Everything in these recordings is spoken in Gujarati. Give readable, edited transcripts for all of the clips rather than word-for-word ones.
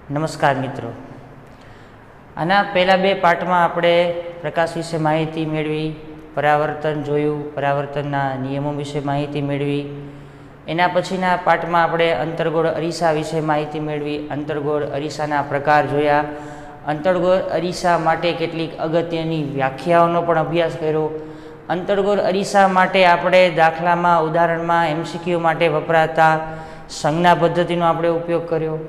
નમસ્કાર મિત્રો, આના પહેલાં બે પાર્ટમાં આપણે પ્રકાશ વિશે માહિતી મેળવી, પરાવર્તન જોયું, પરાવર્તનના નિયમો વિશે માહિતી મેળવી. એના પછીના પાર્ટમાં આપણે અંતર્ગોળ અરીસા વિશે માહિતી મેળવી, અંતર્ગોળ અરીસાના પ્રકાર જોયા, અંતર્ગોળ અરીસા માટે કેટલીક અગત્યની વ્યાખ્યાઓનો પણ અભ્યાસ કર્યો. અંતર્ગોળ અરીસા માટે આપણે દાખલામાં, ઉદાહરણમાં, એમસીક્યુ માટે વપરાતા સંજ્ઞા પદ્ધતિનો આપણે ઉપયોગ કર્યો.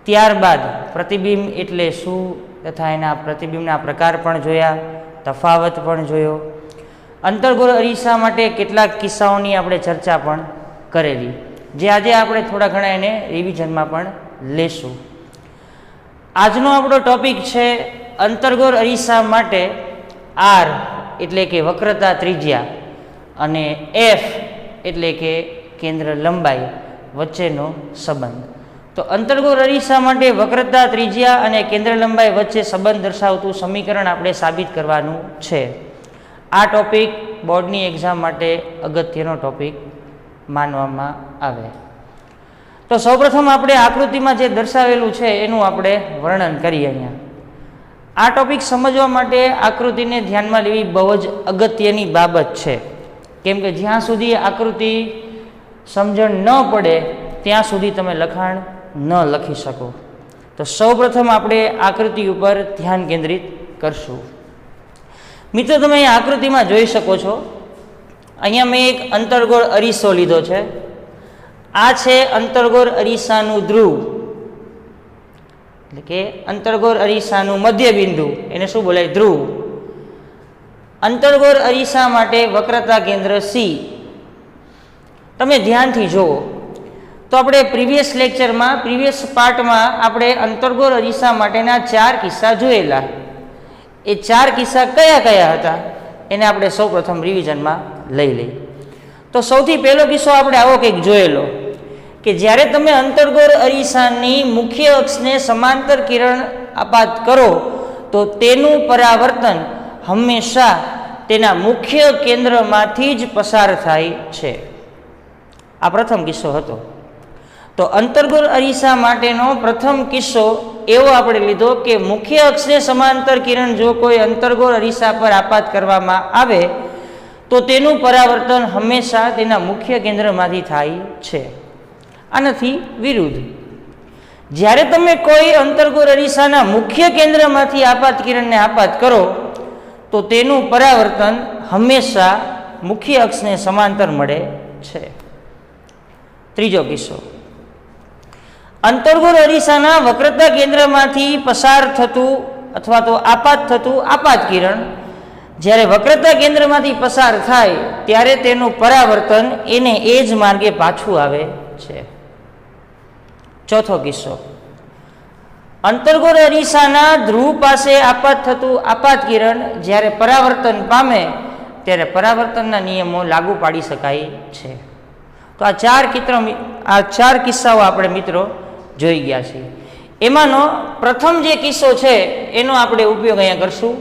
ત્યારબાદ પ્રતિબિંબ એટલે શું તથા એના પ્રતિબિંબના પ્રકાર પણ જોયા, તફાવત પણ જોયો. અંતર્ગોળ અરીસા માટે કેટલાક કિસ્સાઓની આપણે ચર્ચા પણ કરેલી, જે આજે આપણે થોડા ઘણા એને રિવિઝનમાં પણ લેશું. આજનો આપણો ટોપિક છે અંતર્ગોળ અરીસા માટે આર એટલે કે વક્રતા ત્રિજ્યા અને એફ એટલે કે કેન્દ્ર લંબાઈ વચ્ચેનો સંબંધ. તો અંતર્ગોળ અરીસા માટે વક્રતા ત્રિજ્યા અને કેન્દ્ર લંબાઈ વચ્ચે સંબંધ દર્શાવતું સમીકરણ આપણે સાબિત કરવાનું છે. આ ટોપિક બોર્ડની એક્ઝામ માટે અગત્યનો ટોપિક માનવામાં આવે. તો સૌપ્રથમ આપણે આકૃતિમાં જે દર્શાવેલું છે એનું આપણે વર્ણન કરીએ. અહીંયા આ ટોપિક સમજવા માટે આકૃતિને ધ્યાનમાં લેવી બહુ જ અગત્યની બાબત છે, કેમ કે જ્યાં સુધી આકૃતિ સમજણ ન પડે ત્યાં સુધી તમે લખાણ ન લખી શકો. તો સૌપ્રથમ આપણે આકૃતિ ઉપર ધ્યાન કેન્દ્રિત કરશું. મિત્રો, તમે અહીં આકૃતિમાં જોઈ શકો છો, અહીંયા મેં એક અંતર્ગોળ અરીસો લીધો છે. આ છે અંતર્ગોળ અરીસાનું ધ્રુવ, એટલે કે અંતર્ગોળ અરીસાનું મધ્ય બિંદુ, એને શું બોલાય? ધ્રુવ. અંતર્ગોળ અરીસા માટે વક્રતા કેન્દ્ર સી. તમે ધ્યાનથી જુઓ તો આપણે પ્રીવિયસ લેક્ચરમાં, પ્રીવિયસ પાર્ટમાં આપણે અંતર્ગોળ અરીસા માટેના 4 કિસ્સા જોયેલા. એ 4 કિસ્સા કયા કયા હતા એને આપણે સૌપ્રથમ રિવિઝનમાં લઈ લઈએ. તો સૌથી પહેલો કિસ્સો આપણે આવો કંઈક જોયેલો કે જ્યારે તમે અંતર્ગોળ અરીસાની મુખ્ય અક્ષને સમાંતર કિરણ આપાત કરો તો તેનું પરાવર્તન હંમેશા તેના મુખ્ય કેન્દ્રમાંથી જ પસાર થાય છે. આ પ્રથમ કિસ્સો હતો. તો અંતર્ગોળ અરીસા માટેનો પ્રથમ કિસ્સો એવો આપણે લીધો કે મુખ્ય અક્ષને સમાંતર કિરણ જો કોઈ અંતર્ગોળ અરીસા પર આપાત કરવામાં આવે તો તેનું પરાવર્તન હંમેશા તેના મુખ્ય કેન્દ્રમાંથી થાય છે. આનાથી વિરુદ્ધ, જ્યારે તમે કોઈ અંતર્ગોળ અરીસાના મુખ્ય કેન્દ્રમાંથી આપાત કિરણને આપાત કરો તો તેનું પરાવર્તન હંમેશા મુખ્ય અક્ષને સમાંતર મળે છે. ત્રીજો કિસ્સો, અંતર્ગોળ અરીસાના વક્રતા કેન્દ્રમાંથી પસાર થતું અથવા તો આપાત થતું આપાત કિરણ જ્યારે વક્રતા કેન્દ્રમાંથી પસાર થાય ત્યારે તેનું પરાવર્તન એને એ જ માર્ગે પાછું આવે છે. ચોથો કિસ્સો, અંતર્ગોળ અરીસાના ધ્રુવ પાસે આપાત થતું આપાત કિરણ જ્યારે પરાવર્તન પામે ત્યારે પરાવર્તનના નિયમો લાગુ પાડી શકાય છે. તો આ 4 કિસ્સાઓ આપણે મિત્રો જોઈ ગયા છીએ. એમાંનો પ્રથમ જે કિસ્સો છે એનો આપણે ઉપયોગ અહીંયા કરશું.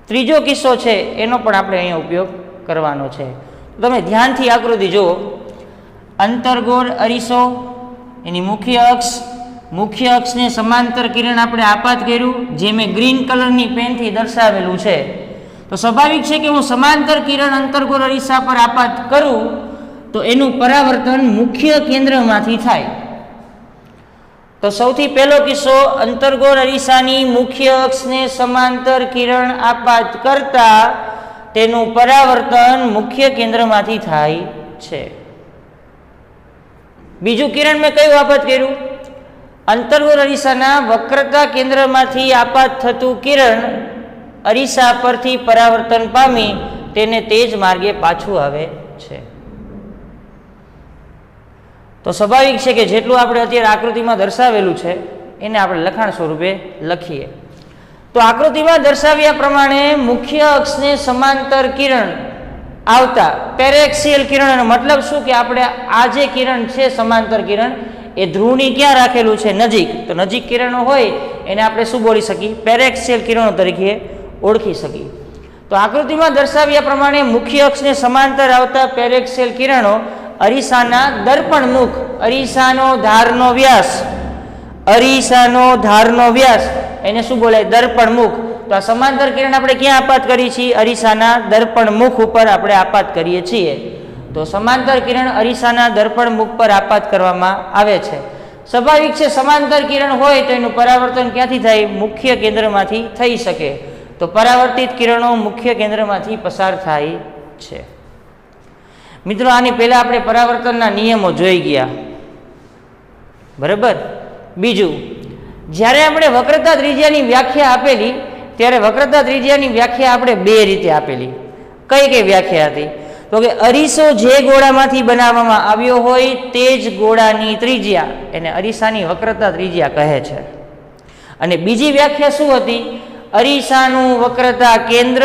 ત્રીજો કિસ્સો છે એનો પણ આપણે અહીંયા ઉપયોગ કરવાનો છે. તમે ધ્યાનથી આકૃતિ જુઓ. અંતર્ગોળ અરીસો, એની મુખ્ય અક્ષને સમાંતર કિરણ આપણે આપાત કર્યું, જે મેં ગ્રીન કલરની પેનથી દર્શાવેલું છે. તો સ્વાભાવિક છે કે હું સમાંતર કિરણ અંતર્ગોળ અરીસા પર આપાત કરું તો એનું પરાવર્તન મુખ્ય કેન્દ્રમાંથી થાય. તો સૌથી પહેલો કિસ્સો, અંતર્ગોળ અરીસાની મુખ્ય અક્ષને સમાંતર કિરણ આપાત કરતા તેનું પરાવર્તન મુખ્ય કેન્દ્રમાંથી થાય છે. બીજું કિરણ મેં કયું આપાત કર્યું? અંતર્ગોળ અરીસાના વક્રતા કેન્દ્રમાંથી આપાત થતું કિરણ અરીસા પરથી પરાવર્તન પામી તેને તે જ માર્ગે પાછું આવે છે. તો સ્વાભાવિક છે કે જેટલું આપણે અત્યારે આકૃતિમાં દર્શાવેલું છે એને આપણે લખાણ સ્વરૂપે લખીએ. તો આકૃતિમાં દર્શાવ્યા પ્રમાણે મુખ્ય અક્ષને સમાંતર કિરણ આવતા પેરેક્સિયલ કિરણનો મતલબ શું કે આપણે આ જે કિરણ છે સમાંતર કિરણ એ ધ્રુવની ક્યાં રાખેલું છે? નજીક. તો નજીક કિરણો હોય એને આપણે શું બોલી શકીએ? પેરેક્સિયલ કિરણો તરીકે ઓળખી શકીએ. તો આકૃતિમાં દર્શાવ્યા પ્રમાણે મુખ્ય અક્ષને સમાંતર આવતા પેરેક્સિયલ કિરણો અરીસાના દર્પણ મુખ, અરીસાનો ધારનો વ્યાસ અરીસાનો ધારનો વ્યાસ એને શું બોલાય? દર્પણ મુખ. તો આ સમાંતર કિરણ આપણે ક્યાં આપાત કરીએ છીએ? અરીસાના દર્પણ મુખ ઉપર આપણે આપાત કરીએ છીએ. તો સમાંતર કિરણ અરીસાના દર્પણ મુખ પર આપાત કરવામાં આવે છે. સ્વાભાવિક છે, સમાંતર કિરણ હોય તો એનું પરાવર્તન ક્યાંથી થાય? મુખ્ય કેન્દ્રમાંથી થઈ શકે. તો પરાવર્તિત કિરણો મુખ્ય કેન્દ્રમાંથી પસાર થાય છે. મિત્રો, આની પહેલા આપણે પરાવર્તનના નિયમો જોઈ ગયા, બરાબર. બીજું, જ્યારે આપણે વક્રતા ત્રિજ્યાની વ્યાખ્યા આપેલી ત્યારે વક્રતા ત્રિજ્યાની વ્યાખ્યા આપણે બે રીતે આપેલી. કઈ કઈ વ્યાખ્યા હતી? તો કે અરીસો જે ગોળામાંથી બનાવવામાં આવ્યો હોય તે જ ગોળાની ત્રિજ્યા એને અરીસાની વક્રતા ત્રિજ્યા કહે છે. અને બીજી વ્યાખ્યા શું હતી? અરીસાનું વક્રતા કેન્દ્ર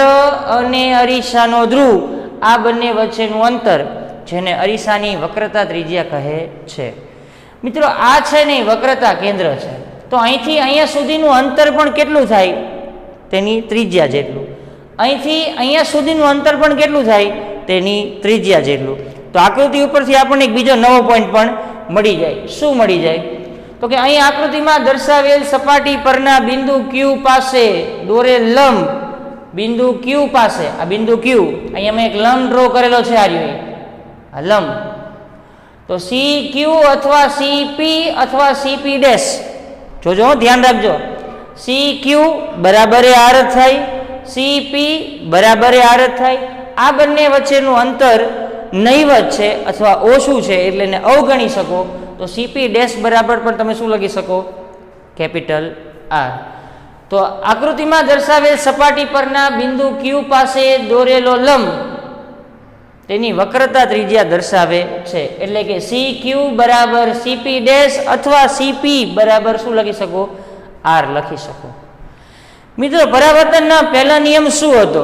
અને અરીસાનો ધ્રુવ આ બંને વચ્ચેનું અંતર જેને અરીસાની વક્રતા ત્રિજ્યા કહે છે. મિત્રો, આ છે ને વક્રતા કેન્દ્ર છે. તો અહીંથી અહીંયા સુધીનું અંતર પણ કેટલું થાય? તેની ત્રિજ્યા જેટલું. અહીંથી અહીંયા સુધીનું અંતર પણ કેટલું થાય? તેની ત્રિજ્યા જેટલું. તો આકૃતિ ઉપરથી આપણને એક બીજો નવો પોઈન્ટ પણ મળી જાય. શું મળી જાય? તો કે અહીં આકૃતિમાં દર્શાવેલ સપાટી પરના બિંદુ Q પાસે દોરેલ લંબ બિંદુ Q પાસે, આ બિંદુ Q, અહીંયા મેં એક લંબ ડ્રો કરેલો છે. આ લંબ. તો CQ અથવા CP અથવા CP ડેશ, જોજો, ધ્યાન રાખજો. CQ બરાબર R જ થાય, CP બરાબર R જ થાય. આ બંને વચ્ચેનું અંતર નહીવત છે અથવા ઓછું છે એટલે એને અવગણી શકો. તો CP ડેશ બરાબર પણ તમે શું લખી શકો? Capital R. તો આકૃતિમાં દર્શાવેલ સપાટી પરના બિંદુ Q પાસે દોરેલો લંબ તેની વક્રતા ત્રિજ્યા દર્શાવે છે. એટલે કે CQ બરાબર CP ડેશ અથવા CP બરાબર શું લખી શકો? R લખી શકો. મિત્રો, પરાવર્તનના પહેલા નિયમ શું હતો?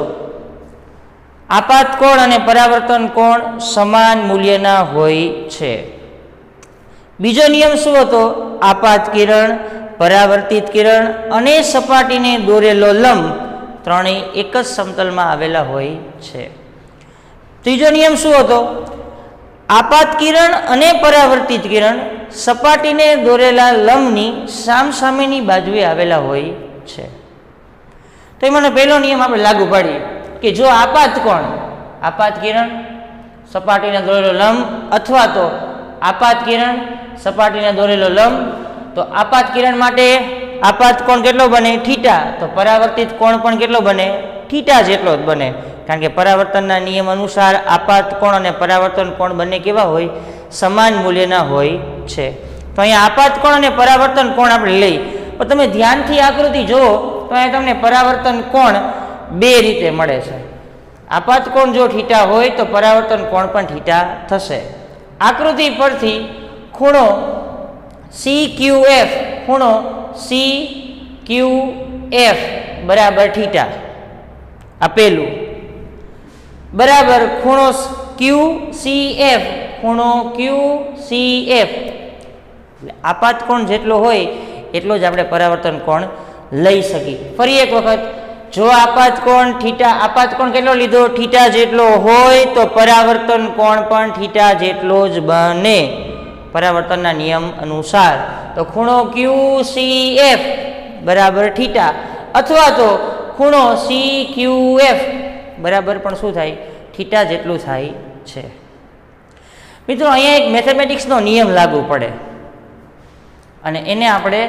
આપાત કોણ અને પરાવર્તન કોણ સમાન મૂલ્યના હોય છે. બીજો નિયમ શું હતો? આપાત કિરણ, પરાવર્તિત કિરણ અને સપાટીને દોરેલો લંબ ત્રણેય એક જ સમતલમાં આવેલા હોય છે. ત્રીજો નિયમ શું હતો? આપાત કિરણ અને પરાવર્તિત કિરણ સપાટીને દોરેલા લંબની સામસામેની બાજુએ આવેલા હોય છે. તો એમાંનો પહેલો નિયમ આપણે લાગુ પાડીએ કે જો આપાત કોણ, આપાત કિરણ, સપાટીને દોરેલો લંબ અથવા તો આપાત કિરણ, સપાટીને દોરેલો લંબ, તો આપાત કિરણ માટે આપાત કોણ કેટલો બને? થીટા. તો પરાવર્તિત કોણ પણ કેટલો બને? થીટા જેટલો જ બને. કારણ કે પરાવર્તનના નિયમ અનુસાર આપાત કોણ અને પરાવર્તન કોણ બંને કેવા હોય? સમાન મૂલ્યના હોય છે. તો અહીંયા આપાત કોણ અને પરાવર્તન કોણ આપણે લઈ, પણ તમે ધ્યાનથી આકૃતિ જુઓ તો અહીંયા તમને પરાવર્તન કોણ બે રીતે મળે છે. આપાત કોણ જો થીટા હોય તો પરાવર્તન કોણ પણ થીટા થશે. આકૃતિ પરથી ખૂણો CQF, ખૂણો CQF બરાબર થીટા, આ પેલું, બરાબર ખૂણો QCF, ખૂણો QCF. આપાત કોણ જેટલો હોય એટલો જ આપણે પરાવર્તન કોણ લઈ શકીએ. ફરી એક વખત, જો આપાત કોણ થીટા, આપાત કોણ કેટલો લીધો? થીટા જેટલો હોય તો પરાવર્તન કોણ પણ થીટા જેટલો જ બને પરાવર્તનના નિયમ અનુસાર. તો ખૂણો QCF બરાબર થીટા અથવા તો ખૂણો CQF બરાબર પણ શું થાય? થીટા જેટલું થાય છે. મિત્રો, અહીંયા એક મેથેમેટિક્સનો નિયમ લાગુ પડે અને એને આપણે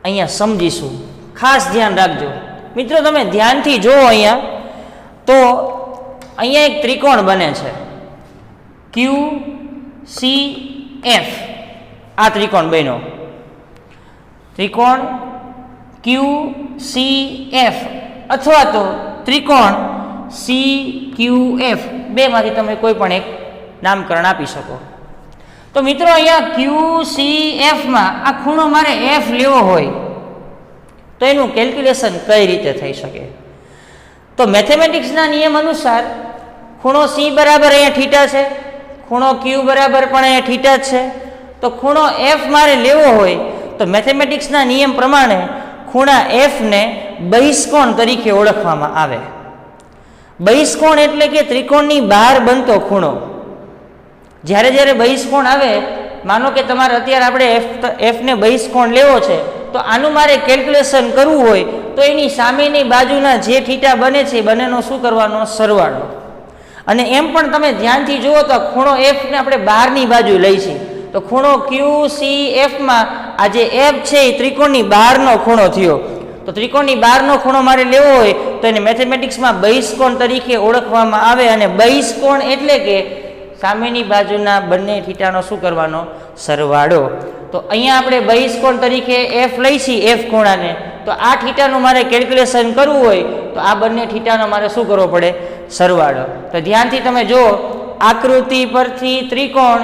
અહીંયા સમજીશું. ખાસ ધ્યાન રાખજો. મિત્રો, તમે ધ્યાનથી જુઓ અહીંયા, તો અહીંયા એક ત્રિકોણ બને છે QCF. આ ત્રિકોણ બન્યો, ત્રિકોણ QCF અથવા તો ત્રિકોણ CQF, બેમાંથી તમે કોઈ પણ એક નામકરણ આપી શકો. તો મિત્રો, અહીંયા QCFમાં આ ખૂણો મારે F લેવો હોય તો એનું કેલ્ક્યુલેશન કઈ રીતે થઈ શકે? તો મેથેમેટિક્સના નિયમ અનુસાર ખૂણો C બરાબર અહીંયા થીટા છે, ખૂણો Q બરાબર પણ અહીંયા થીટા જ છે. તો ખૂણો F મારે લેવો હોય તો મેથેમેટિક્સના નિયમ પ્રમાણે ખૂણા F ને બહિષ્કોણ તરીકે ઓળખવામાં આવે. બહિષ્કોણ એટલે કે ત્રિકોણની બહાર બનતો ખૂણો. જ્યારે જ્યારે બહિષ્કોણ આવે માનો કે તમારે અત્યારે આપણે એફને બહિષ્કોણ લેવો છે, તો આનું મારે કેલ્ક્યુલેશન કરવું હોય તો એની સામેની બાજુના જે થીટા બને છે બંનેનો શું કરવાનો? સરવાળો. અને એમ પણ તમે ધ્યાનથી જુઓ તો ખૂણો એફને આપણે બહારની બાજુ લઈશું, તો ખૂણો QCFમાં આ જે એફ છે એ ત્રિકોણની બહારનો ખૂણો થયો. તો ત્રિકોણની બહારનો ખૂણો મારે લેવો હોય તો એને મેથેમેટિક્સમાં બહિષ્કોણ તરીકે ઓળખવામાં આવે. અને બહિષ્કોણ એટલે કે સામેની બાજુના બંને થીટાનો શું કરવાનો? સરવાળો. તો અહીંયા આપણે બહિષ્કોણ તરીકે એફ લઈશી, એફ ખૂણાને. તો આ થીટાનું મારે કેલ્ક્યુલેશન કરવું હોય તો આ બંને થીટાનો મારે શું કરવો પડે? સરવાળો. તો ધ્યાનથી તમે જુઓ, આકૃતિ પરથી ત્રિકોણ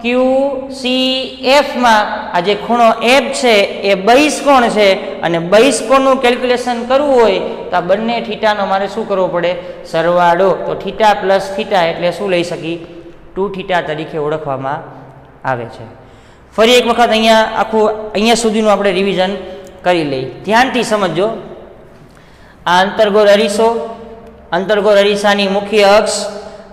QCFમાં આ જે ખૂણો એફ છે એ બહિષ્કોણ છે, અને બહિષ્કોણનું કેલ્ક્યુલેશન કરવું હોય તો આ બંને થીટાનો મારે શું કરવો પડે? સરવાળો. તો થીટા પ્લસ થીટા એટલે શું લઈ શકી? 2 થીટા તરીકે ઓળખવામાં આવે છે. ફરી એક વખત અહીંયા સુધીનું આપણે રિવિઝન કરી લઈએ. ધ્યાનથી સમજો. આ અંતર્ગોળ અરીસો, અંતર્ગોળ અરીસાની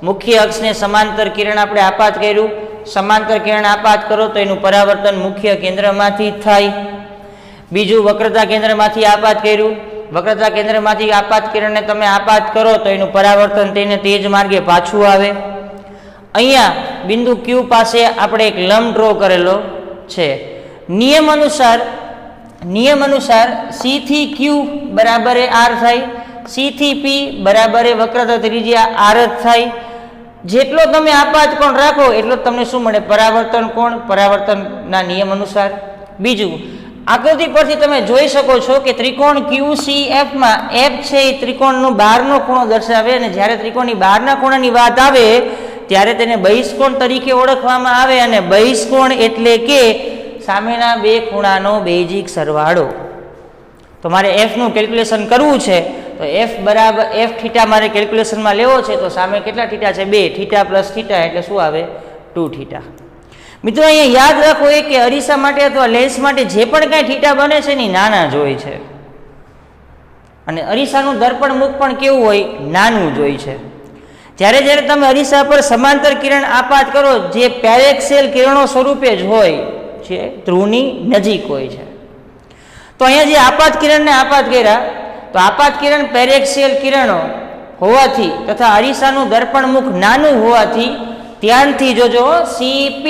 મુખ્ય અક્ષને સમાંતર કિરણ આપણે આપાત કર્યું. સમાંતર કિરણ આપાત કરો તો એનું પરાવર્તન મુખ્ય કેન્દ્રમાંથી થાય. બીજું, વક્રતા કેન્દ્રમાંથી આપાત કર્યું. વક્રતા કેન્દ્રમાંથી આપાત કિરણને તમે આપાત કરો તો એનું પરાવર્તન તેને તે જ માર્ગે પાછું આવે. અહીંયા બિંદુ Q પાસે આપણે એક લંબ ડ્રો કરેલો છે. નિયમ અનુસાર C થી Q બરાબર R થાય, C થી P બરાબર વક્રતા ત્રિજ્યા R જ થાય. જેટલો તમે આપાત કોણ રાખો એટલો તમને શું મળે? પરાવર્તન કોણ, પરાવર્તનના નિયમ અનુસાર. બીજું, આકૃતિ પરથી તમે જોઈ શકો છો કે ત્રિકોણ QCFમાં F છે એ ત્રિકોણનો બહારનો ખૂણો દર્શાવે, અને જ્યારે ત્રિકોણની બહારના ખૂણાની વાત આવે ત્યારે તેને બહિષ્કોણ તરીકે ઓળખવામાં આવે. અને બહિષ્કોણ એટલે કે સામેના બે ખૂણાનો બેઝિક સરવાળો. તો મારે એફનું કેલ્ક્યુલેશન કરવું છે તો એફ થીટા મારે કેલ્ક્યુલેશનમાં લેવો છે, તો સામે કેટલા થીટા છે? 2. થીટા પ્લસ થીટા એટલે શું આવે? 2 થીટા. મિત્રો અહીંયા યાદ રાખો કે અરીસા માટે અથવા લેન્સ માટે જે પણ કાંઈ થીટા બને છે એની નાના જ હોય છે, અને અરીસાનું દર્પણ મુખ પણ કેવું હોય? નાનું જ હોય છે. જ્યારે તમે અરીસા પર સમાંતર કિરણ આપાત કરો જે પેરેક્સેલ કિરણો સ્વરૂપે જ હોય છે, ધ્રુવની નજીક હોય છે. તો અહીંયા જે આપાત કિરણને આપાત કર્યા, તો આપાત કિરણ પેરેક્સિયલ કિરણો હોવાથી તથા અરીસાનું દર્પણ મુખ નાનું હોવાથી ધ્યાનથી જોજો, CP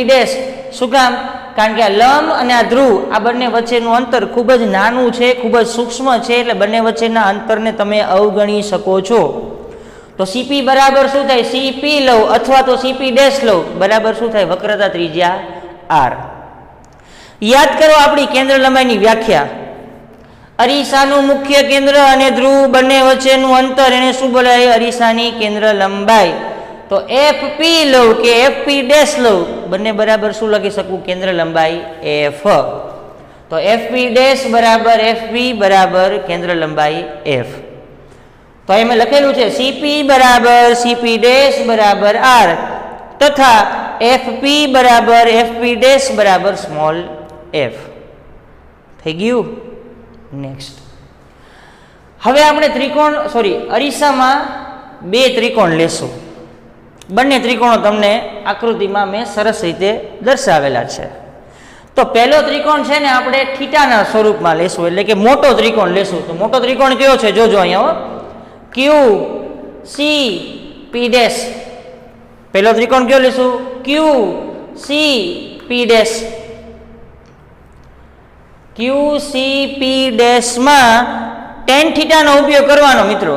ડેશ. શું કામ? કારણ કે આ લંબ અને આ ધ્રુવ આ બંને વચ્ચેનું અંતર ખૂબ જ નાનું છે, ખૂબ જ સૂક્ષ્મ છે, એટલે બંને વચ્ચેના અંતરને તમે અવગણી શકો છો. તો CP બરાબર શું થાય? CP લઉં અથવા તો CP ડેશ લઉં બરાબર શું થાય? વક્રતા ત્રિજ્યા R. યાદ કરો આપણી કેન્દ્ર લંબાઈની વ્યાખ્યા. અરીસાનું મુખ્ય કેન્દ્ર અને ધ્રુવ બંને વચ્ચેનું અંતર એને શું બોલાય? અરીસાની કેન્દ્ર લંબાઈ. તો FP લઉં કે FP ડેશ લઉં બંને બરાબર શું લખી શકું? કેન્દ્ર લંબાઈ F. તો FP ડેશ બરાબર FP બરાબર કેન્દ્ર લંબાઈ F. તો અહીં મેં લખેલું છે CP બરાબર CP ડેશ બરાબર R તથા FP બરાબર FP ડેશ બરાબર સ્મોલ f. થઈ ગયું. નેક્સ્ટ, હવે આપણે અરીસામાં 2 ત્રિકોણ લેશું. બંને ત્રિકોણો તમને આકૃતિમાં મેં સરસ રીતે દર્શાવેલા છે. તો પહેલો ત્રિકોણ છે ને આપણે થીટાના સ્વરૂપમાં લેશું, એટલે કે મોટો ત્રિકોણ લેશું. તો મોટો ત્રિકોણ કયો છે? જોજો અહીંયા, QCP ડેશ. પહેલો ત્રિકોણ કયો લેશું? QCP dash. QCP ડેશમાં tan થીટાનો ઉપયોગ કરવાનો મિત્રો.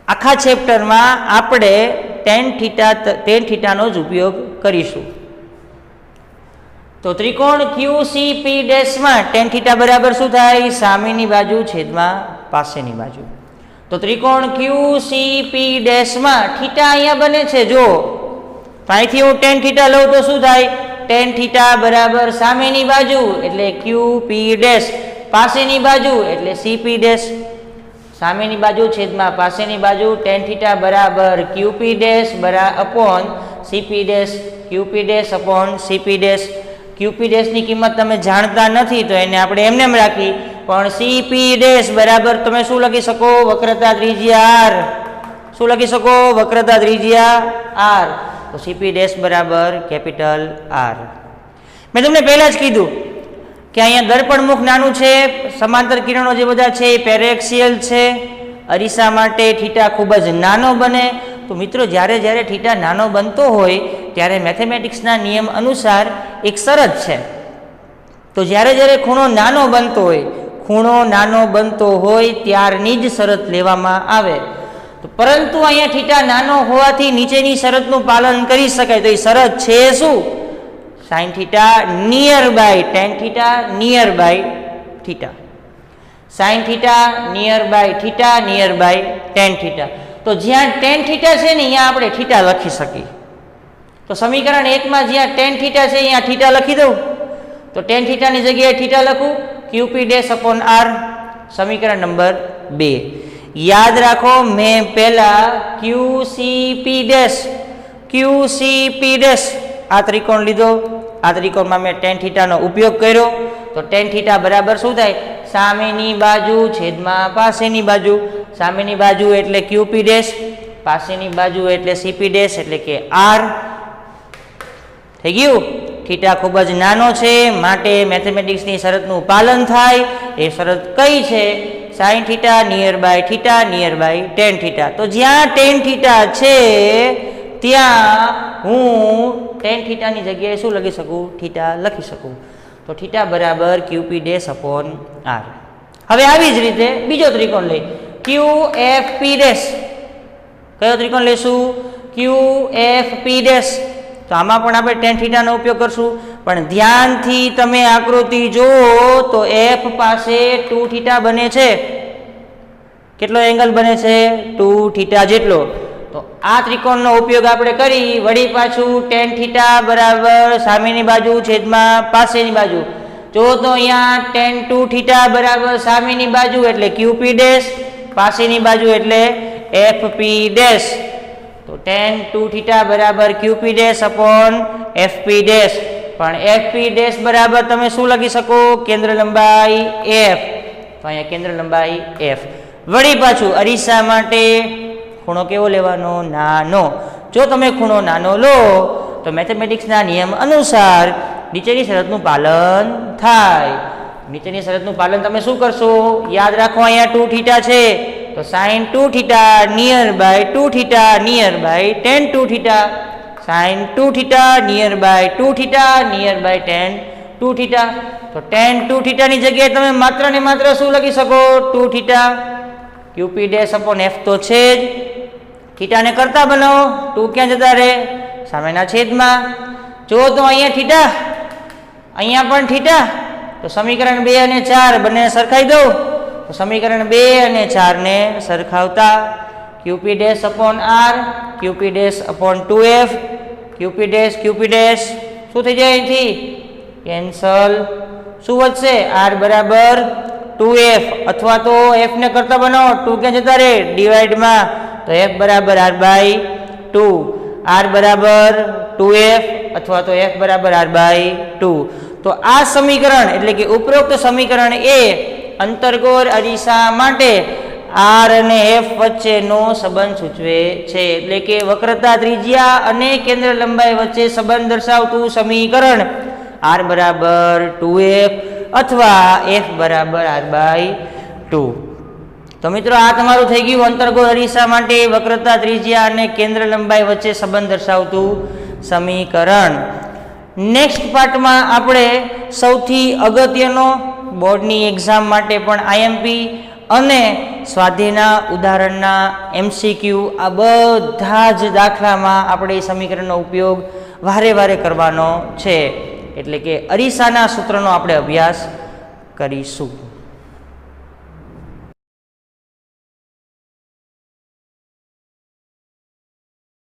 આખા ચેપ્ટરમાં આપણે tan થીટાનો જ ઉપયોગ કરીશું. તો ત્રિકોણ QCP ડેશમાં tan થીટા બરાબર શું થાય? સામેની બાજુ છેદમાં પાસેની બાજુ. તો ત્રિકોણ QCP ડેશમાં થીટા અહીંયા બને છે જો, તો અહીંથી હું tan થીટા લઉં તો શું થાય? tan થીટા બરાબર સામેની બાજુ એટલે QP ડેશ, પાસેની બાજુ એટલે CP ડેશ. સામેની બાજુ છેદમાં પાસેની બાજુ tan થીટા બરાબર QP dash upon CP dash, QP dash upon CP dash. QP ડેશની કિંમત તમે જાણતા નથી તો એને આપણે એમને એમ રાખી, પણ CP ડેશ બરાબર તમે શું લખી શકો? વક્રતા ત્રિજ્યા R. શું લખી શકો? વક્રતા ત્રિજ્યા R. તો સીપી ડેશ બરાબર કેપિટલ આર. મેં તમને પહેલાં જ કીધું કે અહીંયા દર્પણમુખ નાનું છે, સમાંતર કિરણો જે બધા છે એ પેરેક્સિયલ છે, અરીસા માટે થીટા ખૂબ જ નાનો બને. તો મિત્રો જ્યારે જ્યારે થીટા નાનો બનતો હોય ત્યારે મેથેમેટિક્સના નિયમ અનુસાર એક શરત છે. તો જ્યારે જ્યારે ખૂણો નાનો બનતો હોય ત્યારની જ શરત લેવામાં આવે. તો પરંતુ અહીંયા થીટા નાનો હોવાથી નીચેની શરતનું પાલન કરી શકાય. તો એ શરત છે શું? Sine theta near by tan theta near by theta, sine theta near by tan theta. તો જ્યાં ટેન થીટા છે ને અહીંયા આપણે થીટા લખી શકીએ. તો સમીકરણ 1 માં જ્યાં ટેન થીટા છે અહીંયા થીટા લખી દઉં. તો ટેન થીટાની જગ્યાએ થીટા લખું ક્યુપી ડેશ અપોન આર. સમીકરણ નંબર 2. યાદ રાખો મેં પહેલા ક્યુસીપી ડેશ આ ત્રિકોણ લીધો. આ ત્રિકોણમાં મેં ટેન થીટાનો ઉપયોગ કર્યો. તો ટેન થીટા બરાબર શું થાય? સામેની બાજુ છેદમાં પાસેની બાજુ. સામેની બાજુ એટલે ક્યુપી ડેશ, પાસેની બાજુ એટલે સીપી ડેશ એટલે કે આર. થઈ ગયું? થીટા ખૂબ જ નાનો છે માટે મેથેમેટિક્સની શરતનું પાલન થાય. એ શરત કઈ છે? Sine theta near by tan theta. તો જ્યાં ટેન થીટા છે ત્યાં હું ટેન થીટાની જગ્યાએ શું લખી શકું? થીટા લખી શકું. તો થીટા બરાબર ક્યુપી ડેશ અપોન આર. હવે આવી જ રીતે બીજો ત્રિકોણ લઈ ક્યુએફપી ડેશ. કયો ત્રિકોણ લઈશું? ક્યુએફપી ડેશ. તો આમાં પણ આપણે ટેન થીટાનો ઉપયોગ કરશું. પણ ધ્યાનથી તમે આકૃતિ જુઓ તો એફ પાસે 2 થીટા બને છે. કેટલો એંગલ બને છે? 2 થીટા જેટલો. તો આ ત્રિકોણનો ઉપયોગ આપણે કરી વળી પાછું ટેન થીટા બરાબર સામેની બાજુ છેદમાં પાસેની બાજુ. જો તો અહીંયા ટેન 2 થીટા બરાબર સામેની બાજુ એટલે ક્યુપી ડેશ, પાસેની બાજુ એટલે એફપી ડેશ. તો ટેન 2 થીટા બરાબર ક્યુપી ડેશ અપોન એફપી ડેશ. પણ એફપી ડેશ બરાબર તમે શું લખી શકો? કેન્દ્ર લંબાઈ એફ. તો અહીંયા કેન્દ્ર લંબાઈ એફ. વળી પાછું અરીસા માટે ખૂણો કેવો લેવાનો? નાનો. જો તમે ખૂણો નાનો લો તો મેથેમેટિક્સના નિયમ અનુસાર નીચેની શરતનું પાલન થાય. નીચેની શરતનું પાલન તમે શું કરશો? યાદ રાખો અહીંયા 2 થીટા છે તો sine 2 theta near by tan 2 theta, sine 2 theta near by tan 2 theta. તો ટેન 2 થીટાની જગ્યાએ તમે માત્ર ને માત્ર શું લખી શકો? 2 theta. QP dash upon F તો છે જ. થીટાને કરતા બનાવો. 2 ક્યાં જતા રહે? સામેના છેદમાં. જો તો અહીંયા થીટા, અહીંયા પણ થીટા. તો સમીકરણ 2 અને 4 બંને સરખાઈ દઉં. તો સમીકરણ 2 અને 4 ને સરખાવતા QP dash upon R, QP dash upon 2f, QP dash શું થઈ જાય? અહીંથી કેન્સલ. શું વધશે? આર બરાબર 2f. અથવા તો f ને કરતા બનાવો. 2 ક્યાં જતા રહે? ડિવાઈડમાં. તો f બરાબર r બાય 2. r બરાબર 2f અથવા તો f બરાબર r બાય 2. તો આ સમીકરણ એટલે કે ઉપરોક્ત સમીકરણ એ અંતર્ગોળ અરીસા માટે આર અને એફ વચ્ચેનો સંબંધ સૂચવે છે. એટલે કે વક્રતા ત્રિજ્યા અને કેન્દ્ર લંબાઈ વચ્ચે સંબંધ દર્શાવતું સમીકરણ આર બરાબર 2f અથવા એફ બરાબર r બાય 2. તો મિત્રો આ તમારું થઈ ગયું અંતર્ગોળ અરીસા માટે વક્રતા ત્રિજ્યા અને કેન્દ્ર લંબાઈ વચ્ચે સંબંધ દર્શાવતું સમીકરણ. નેક્સ્ટ પાર્ટમાં આપણે સૌથી અગત્યનો બોર્ડની એક્ઝામ માટે પણ આઈએમપી અને સ્વાધ્યાયના ઉદાહરણના એમસીક્યુ આ બધા જ દાખલામાં આપણે એ સમીકરણનો ઉપયોગ વારે વારે કરવાનો છે. એટલે કે અરીસાના સૂત્રનો આપણે અભ્યાસ કરીશું.